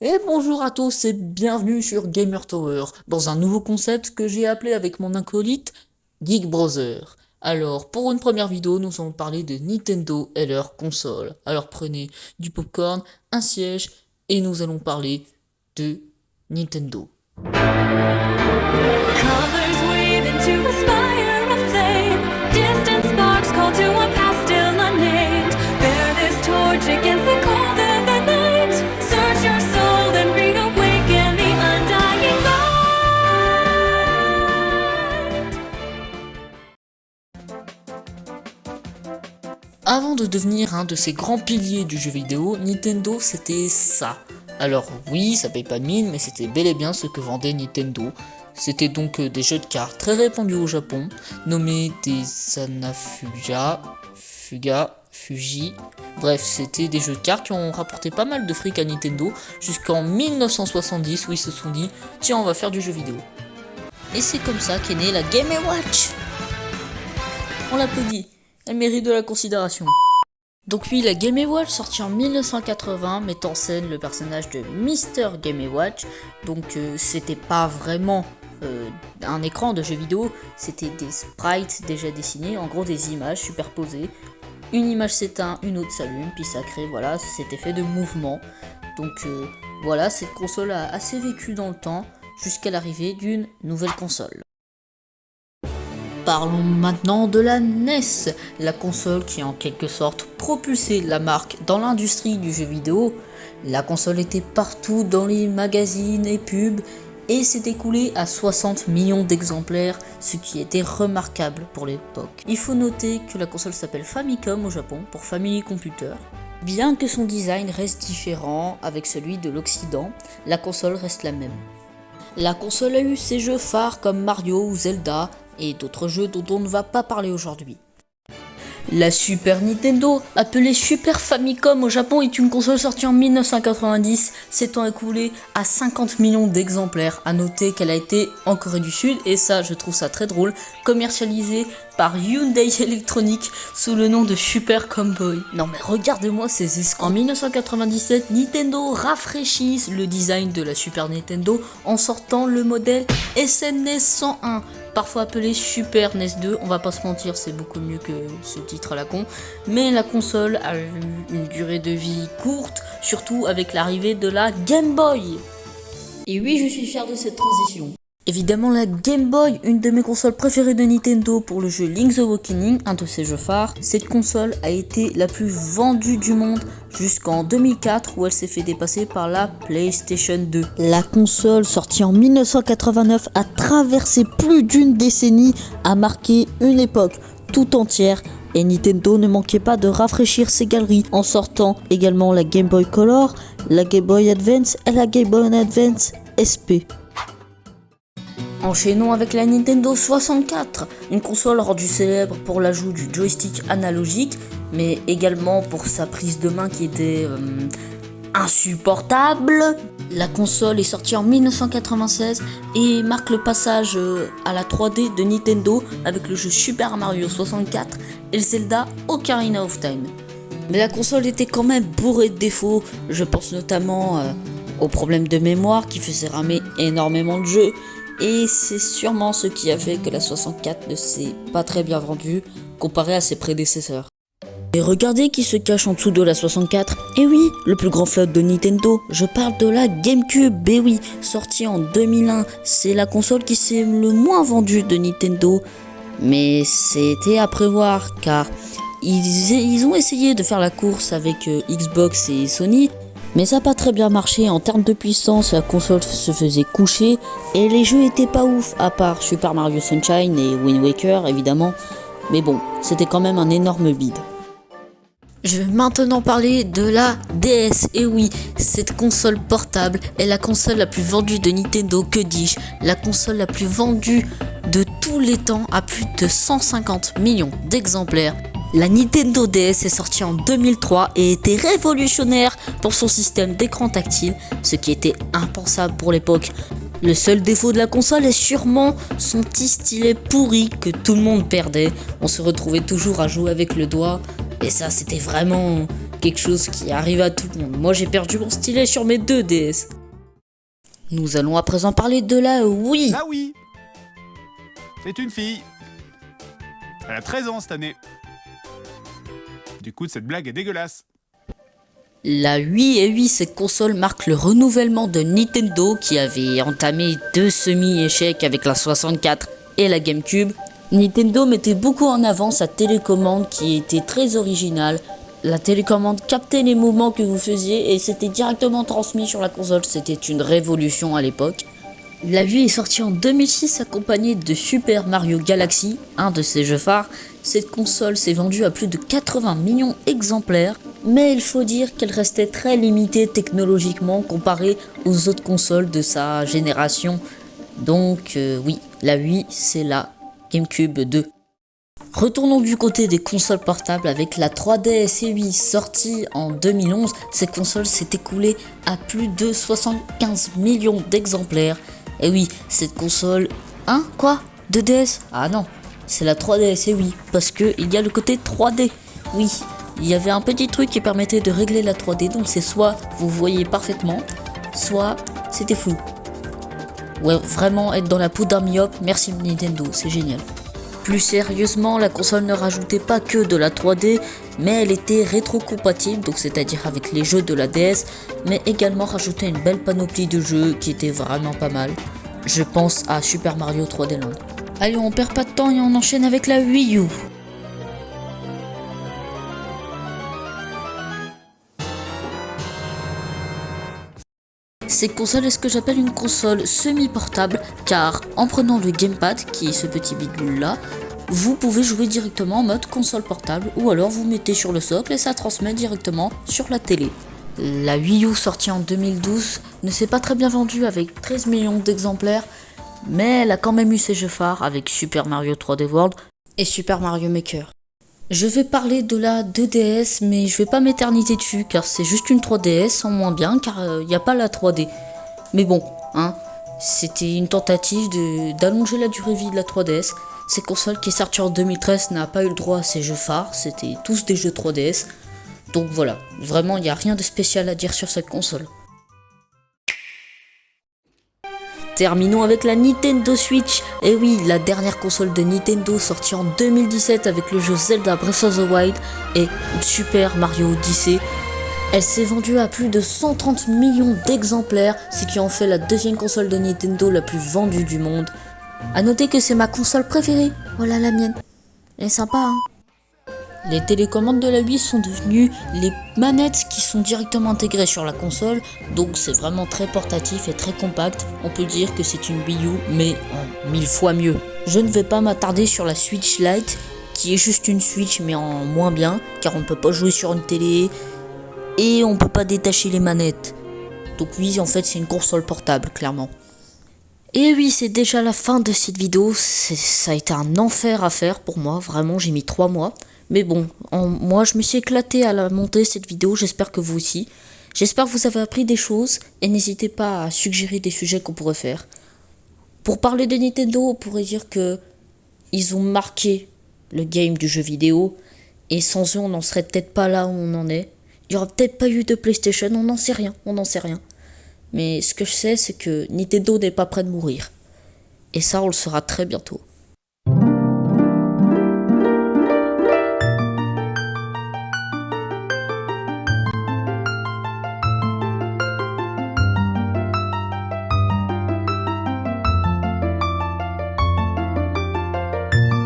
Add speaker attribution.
Speaker 1: Et bonjour à tous et bienvenue sur Gamer Tower, dans un nouveau concept que j'ai appelé avec mon acolyte Geek Brother. Alors, pour une première vidéo, nous allons parler de Nintendo et leurs consoles. Alors prenez du popcorn, un siège, et nous allons parler de Nintendo.
Speaker 2: Colors weave into a spire of flame. Distant sparks call to a past still unnamed. Bear this torch against the cold of the night. Search your soul and reawaken the undying light.
Speaker 1: Avant de devenir un de ces grands piliers du jeu vidéo, Nintendo c'était ça. Alors oui, ça paye pas de mine, mais c'était bel et bien ce que vendait Nintendo. C'était donc des jeux de cartes très répandus au Japon, nommés des Fuji. Bref, c'était des jeux de cartes qui ont rapporté pas mal de fric à Nintendo jusqu'en 1970 où ils se sont dit tiens, on va faire du jeu vidéo. Et c'est comme ça qu'est née la Game & Watch. On l'applaudit, elle mérite de la considération. Donc oui, la Game & Watch sortie en 1980 met en scène le personnage de Mr. Game & Watch. Donc c'était pas vraiment un écran de jeu vidéo, c'était des sprites déjà dessinés, en gros des images superposées. Une image s'éteint, une autre s'allume, puis ça crée voilà cet effet de mouvement. Donc voilà, cette console a assez vécu dans le temps jusqu'à l'arrivée d'une nouvelle console. Parlons maintenant de la NES, la console qui a en quelque sorte propulsé la marque dans l'industrie du jeu vidéo. La console était partout dans les magazines et pubs et s'est écoulée à 60 millions d'exemplaires, ce qui était remarquable pour l'époque. Il faut noter que la console s'appelle Famicom au Japon pour Family Computer. Bien que son design reste différent avec celui de l'Occident, la console reste la même. La console a eu ses jeux phares comme Mario ou Zelda, et d'autres jeux dont on ne va pas parler aujourd'hui. La Super Nintendo, appelée Super Famicom au Japon, est une console sortie en 1990, s'étant écoulée à 50 millions d'exemplaires. A noter qu'elle a été en Corée du Sud, et ça je trouve ça très drôle, commercialisée par Hyundai Electronic sous le nom de Super Comboy. Non mais regardez-moi ces escrocs. En 1997, Nintendo rafraîchit le design de la Super Nintendo en sortant le modèle SNES 101. Parfois appelé Super NES 2, on va pas se mentir, c'est beaucoup mieux que ce titre à la con, mais la console a eu une durée de vie courte, surtout avec l'arrivée de la Game Boy. Et oui, je suis fier de cette transition. Évidemment la Game Boy, une de mes consoles préférées de Nintendo pour le jeu Link's Awakening, un de ses jeux phares. Cette console a été la plus vendue du monde jusqu'en 2004 où elle s'est fait dépasser par la PlayStation 2. La console sortie en 1989 a traversé plus d'une décennie, a marqué une époque tout entière et Nintendo ne manquait pas de rafraîchir ses galeries en sortant également la Game Boy Color, la Game Boy Advance et la Game Boy Advance SP. Enchaînons avec la Nintendo 64, une console rendue célèbre pour l'ajout du joystick analogique, mais également pour sa prise de main qui était insupportable. La console est sortie en 1996 et marque le passage à la 3D de Nintendo avec le jeu Super Mario 64 et le Zelda Ocarina of Time. Mais la console était quand même bourrée de défauts, je pense notamment aux problèmes de mémoire qui faisaient ramer énormément de jeux. Et c'est sûrement ce qui a fait que la 64 ne s'est pas très bien vendue comparée à ses prédécesseurs. Et regardez qui se cache en dessous de la 64. Et oui, le plus grand flop de Nintendo, je parle de la GameCube. Et oui, sortie en 2001, c'est la console qui s'est le moins vendue de Nintendo. Mais c'était à prévoir car ils ont essayé de faire la course avec Xbox et Sony. Mais ça n'a pas très bien marché, en termes de puissance, la console se faisait coucher et les jeux étaient pas ouf, à part Super Mario Sunshine et Wind Waker évidemment. Mais bon, c'était quand même un énorme bide. Je vais maintenant parler de la DS, et oui, cette console portable est la console la plus vendue de Nintendo, que dis-je, la console la plus vendue de tous les temps à plus de 150 millions d'exemplaires. La Nintendo DS est sortie en 2003 et était révolutionnaire pour son système d'écran tactile, ce qui était impensable pour l'époque. Le seul défaut de la console est sûrement son petit stylet pourri que tout le monde perdait. On se retrouvait toujours à jouer avec le doigt et ça c'était vraiment quelque chose qui arrive à tout le monde. Moi j'ai perdu mon stylet sur mes 2 DS. Nous allons à présent parler de la Wii.
Speaker 3: La Wii. C'est une fille. Elle a 13 ans cette année. Du coup, cette blague est dégueulasse.
Speaker 1: La Wii, et oui, cette console marque le renouvellement de Nintendo qui avait entamé 2 semi-échecs avec la 64 et la GameCube. Nintendo mettait beaucoup en avant sa télécommande qui était très originale. La télécommande captait les mouvements que vous faisiez et c'était directement transmis sur la console. C'était une révolution à l'époque. La Wii est sortie en 2006 accompagnée de Super Mario Galaxy, un de ses jeux phares. Cette console s'est vendue à plus de 80 millions d'exemplaires, mais il faut dire qu'elle restait très limitée technologiquement comparée aux autres consoles de sa génération. Donc oui, la Wii c'est la GameCube 2. Retournons du côté des consoles portables avec la 3DS et Wii sortie en 2011. Cette console s'est écoulée à plus de 75 millions d'exemplaires. Et oui, cette console... Hein? Quoi? 2DS? Ah non, c'est la 3DS et Wii, parce que il y a le côté 3D. Oui, il y avait un petit truc qui permettait de régler la 3D, donc c'est soit vous voyez parfaitement, soit c'était flou. Ouais, vraiment être dans la peau d'un myope, merci Nintendo, c'est génial. Plus sérieusement, la console ne rajoutait pas que de la 3D, mais elle était rétro-compatible, donc c'est-à-dire avec les jeux de la DS, mais également rajoutait une belle panoplie de jeux qui était vraiment pas mal. Je pense à Super Mario 3D Land. Allez, on perd pas de temps et on enchaîne avec la Wii U. Cette console est ce que j'appelle une console semi-portable, car en prenant le gamepad, qui est ce petit bidule là, vous pouvez jouer directement en mode console portable, ou alors vous mettez sur le socle et ça transmet directement sur la télé. La Wii U sortie en 2012 ne s'est pas très bien vendue avec 13 millions d'exemplaires, mais elle a quand même eu ses jeux phares avec Super Mario 3D World et Super Mario Maker. Je vais parler de la 2DS, mais je vais pas m'éterniser dessus car c'est juste une 3DS en moins bien car il n'y a pas la 3D. Mais bon, hein, c'était une tentative d'allonger la durée de vie de la 3DS. Cette console qui est sortie en 2013 n'a pas eu le droit à ses jeux phares, c'était tous des jeux 3DS. Donc voilà, vraiment il n'y a rien de spécial à dire sur cette console. Terminons avec la Nintendo Switch. Et oui, la dernière console de Nintendo sortie en 2017 avec le jeu Zelda Breath of the Wild et Super Mario Odyssey. Elle s'est vendue à plus de 130 millions d'exemplaires, ce qui en fait la deuxième console de Nintendo la plus vendue du monde. A noter que c'est ma console préférée, voilà la mienne. Elle est sympa, hein. Les télécommandes de la Wii sont devenues les manettes qui sont directement intégrées sur la console, donc c'est vraiment très portatif et très compact. On peut dire que c'est une Wii U, mais en 1000 fois mieux. Je ne vais pas m'attarder sur la Switch Lite, qui est juste une Switch mais en moins bien, car on ne peut pas jouer sur une télé et on ne peut pas détacher les manettes. Donc oui, en fait c'est une console portable, clairement. Et oui, c'est déjà la fin de cette vidéo, ça a été un enfer à faire pour moi, vraiment j'ai mis 3 mois. Mais bon, moi je me suis éclaté à la monter cette vidéo, j'espère que vous aussi. J'espère que vous avez appris des choses et n'hésitez pas à suggérer des sujets qu'on pourrait faire. Pour parler de Nintendo, on pourrait dire que ils ont marqué le game du jeu vidéo et sans eux on n'en serait peut-être pas là où on en est. Il n'y aurait peut-être pas eu de PlayStation, on n'en sait rien. Mais ce que je sais c'est que Nintendo n'est pas près de mourir. Et ça on le saura très bientôt.